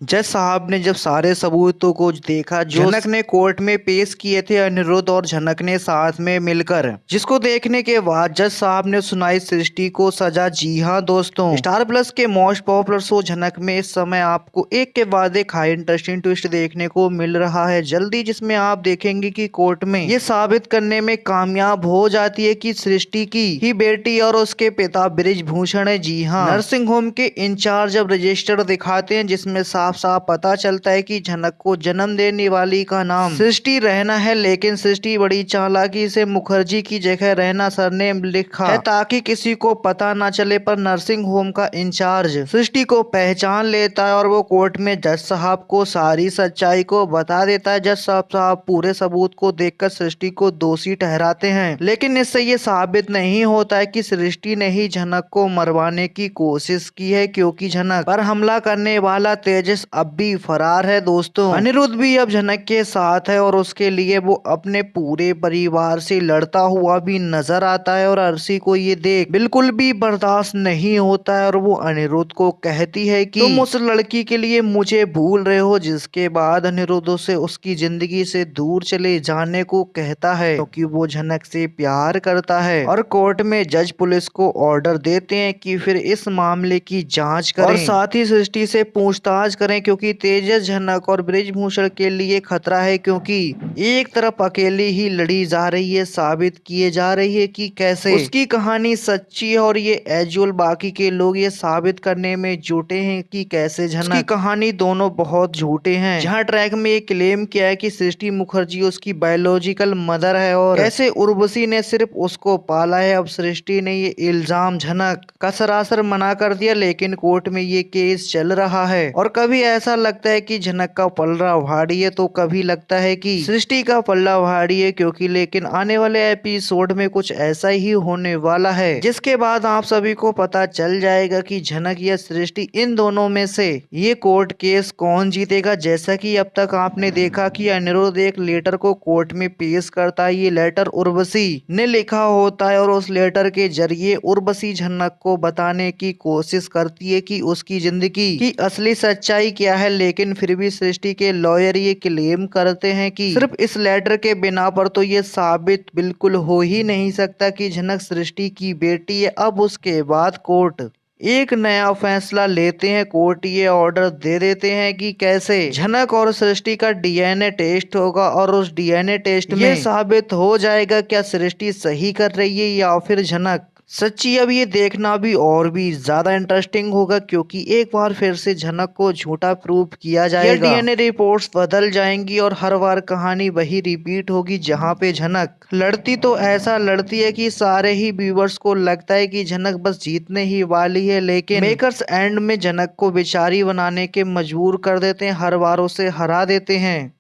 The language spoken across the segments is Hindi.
जज साहब ने जब सारे सबूतों को देखा जो झनक ने कोर्ट में पेश किए थे, अनिरुद्ध और झनक ने साथ में मिलकर, जिसको देखने के बाद जज साहब ने सुनाई सृष्टि को सजा। जी हाँ दोस्तों, स्टार प्लस के मोस्ट पॉपुलर शो झनक में इस समय आपको एक के बाद एक हाई इंटरेस्टिंग ट्विस्ट देखने को मिल रहा है जल्दी, जिसमें आप देखेंगे कि कोर्ट में ये साबित करने में कामयाब हो जाती है कि सृष्टि की ही बेटी और उसके पिता बृजभूषण है। जी हाँ, नर्सिंग होम के इंचार्ज अब रजिस्टर दिखाते हैं जिसमें साफ साफ पता चलता है कि झनक को जन्म देने वाली का नाम सृष्टि रहना है, लेकिन सृष्टि बड़ी चालाकी से मुखर्जी की जगह रहना सरनेम लिखा है ताकि किसी को पता ना चले। पर नर्सिंग होम का इंचार्ज सृष्टि को पहचान लेता है और वो कोर्ट में जज साहब को सारी सच्चाई को बता देता है। जज साहब पूरे सबूत को देखकर सृष्टि को दोषी ठहराते हैं, लेकिन इससे ये साबित नहीं होता है कि सृष्टि ने ही झनक को मरवाने की कोशिश की है, क्योंकि झनक पर हमला करने वाला तेजस अब भी फरार है। दोस्तों, अनिरुद्ध भी अब झनक के साथ है और उसके लिए वो अपने पूरे परिवार से लड़ता हुआ भी नजर आता है और अर्शी को ये देख बिल्कुल भी बर्दाश्त नहीं होता है और वो अनिरुद्ध को कहती है कि तुम उस लड़की के लिए मुझे भूल रहे हो, जिसके बाद अनिरुद्ध उसे उसकी जिंदगी से दूर चले जाने को कहता है क्योंकि वो झनक से प्यार करता है। और कोर्ट में जज पुलिस को ऑर्डर देते हैं कि फिर इस मामले की जांच करें और साथ ही सृष्टि से पूछताछ करें, क्योंकि तेजस झनक और बृजभूषण के लिए खतरा है, क्योंकि एक तरफ अकेली ही लड़ी जा रही है, साबित किए जा रही है कि कैसे उसकी कहानी सच्ची है और ये एजुअल बाकी के लोग ये साबित करने में जुटे हैं कि कैसे झनक की कहानी दोनों बहुत झूठे हैं। जहां ट्रैक में ये क्लेम किया है कि सृष्टि मुखर्जी उसकी बायोलॉजिकल मदर है और कैसे उर्वशी ने सिर्फ उसको पाला है। अब सृष्टि ने ये इल्जाम झनक का सरासर मना कर दिया, लेकिन कोर्ट में ये केस चल रहा है और कभी ऐसा लगता है कि झनक का पल्ला भारी है तो कभी लगता है कि सृष्टि का पल्ला भारी है, क्योंकि लेकिन आने वाले एपिसोड में कुछ ऐसा ही होने वाला है जिसके बाद आप सभी को पता चल जाएगा कि झनक या सृष्टि इन दोनों में से ये कोर्ट केस कौन जीतेगा। जैसा कि अब तक आपने देखा कि अनिरुद्ध एक लेटर को कोर्ट में पेश करता है, ये लेटर उर्वशी ने लिखा होता है और उस लेटर के जरिए उर्वशी झनक को बताने की कोशिश करती है कि उसकी जिंदगी की असली सच्चाई क्या है, लेकिन फिर भी सृष्टि के लॉयर ये क्लेम करते हैं कि सिर्फ इस लेटर के बिना पर तो ये साबित बिल्कुल हो ही नहीं सकता कि झनक सृष्टि की बेटी है। अब उसके बाद कोर्ट एक नया फैसला लेते हैं। कोर्ट ये ऑर्डर दे देते हैं कि कैसे झनक और सृष्टि का डीएनए टेस्ट होगा और उस डीएनए टेस्ट में ये साबित हो जाएगा क्या सृष्टि सही कर रही है या फिर झनक सच्ची। अब ये देखना भी और भी ज्यादा इंटरेस्टिंग होगा, क्योंकि एक बार फिर से झनक को झूठा प्रूफ किया जाएगा, डीएनए रिपोर्ट्स बदल जाएंगी और हर बार कहानी वही रिपीट होगी। जहां पे झनक लड़ती तो ऐसा लड़ती है कि सारे ही व्यूवर्स को लगता है कि झनक बस जीतने ही वाली है, लेकिन मेकर्स एंड में झनक को बेचारी बनाने के मजबूर कर देते हैं, हर बार उसे हरा देते हैं।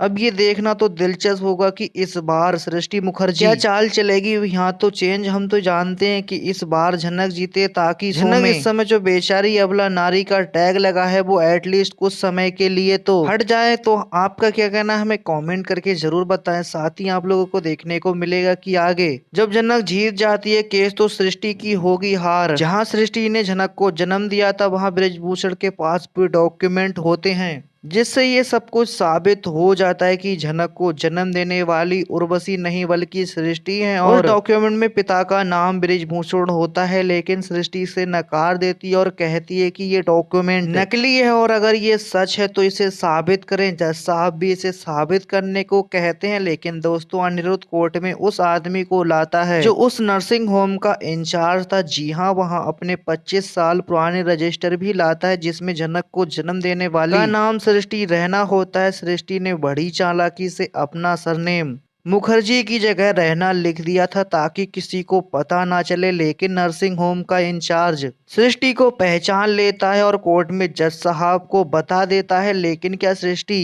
अब ये देखना तो दिलचस्प होगा कि इस बार सृष्टि मुखर्जी क्या चाल चलेगी। यहाँ तो चेंज हम तो जानते हैं कि इस बार झनक जीते, ताकि झनक इस समय जो बेचारी अबला नारी का टैग लगा है वो एटलीस्ट कुछ समय के लिए तो हट जाए। तो आपका क्या कहना है हमें कमेंट करके जरूर बताएं। साथ ही आप लोगों को देखने को मिलेगा कि आगे जब झनक जीत जाती है केस तो सृष्टि की होगी हार। जहाँ सृष्टि ने झनक को जन्म दिया था वहाँ बृजभूषण के पास भी डॉक्यूमेंट होते हैं, जिससे ये सब कुछ साबित हो जाता है कि झनक को जन्म देने वाली उर्वशी नहीं बल्कि सृष्टि है। और डॉक्यूमेंट में पिता का नाम बृजभूषण होता है, लेकिन सृष्टि से नकार देती है और कहती है कि ये डॉक्यूमेंट नकली है और अगर ये सच है तो इसे साबित करें। जज साहब भी इसे साबित करने को कहते हैं, लेकिन दोस्तों अनिरुद्ध कोर्ट में उस आदमी को लाता है जो उस नर्सिंग होम का इंचार्ज था। जी हाँ, वहाँ अपने 25 साल पुराने रजिस्टर भी लाता है जिसमें झनक को जन्म देने वाली का नाम सृष्टि रहना होता है। सृष्टि ने बड़ी चालाकी से अपना सरनेम मुखर्जी की जगह रहना लिख दिया था ताकि किसी को पता ना चले, लेकिन नर्सिंग होम का इंचार्ज सृष्टि को पहचान लेता है और कोर्ट में जज साहब को बता देता है। लेकिन क्या सृष्टि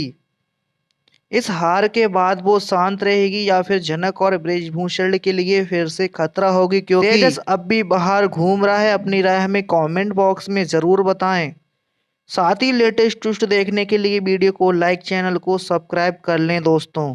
इस हार के बाद वो शांत रहेगी या फिर झनक और बृजभूषण के लिए फिर से खतरा होगी, क्योंकि तेजस अब भी बाहर घूम रहा है। अपनी राय हमें कमेंट बॉक्स में जरूर बताएं। साथ ही लेटेस्ट ट्विस्ट देखने के लिए वीडियो को लाइक, चैनल को सब्सक्राइब कर लें दोस्तों।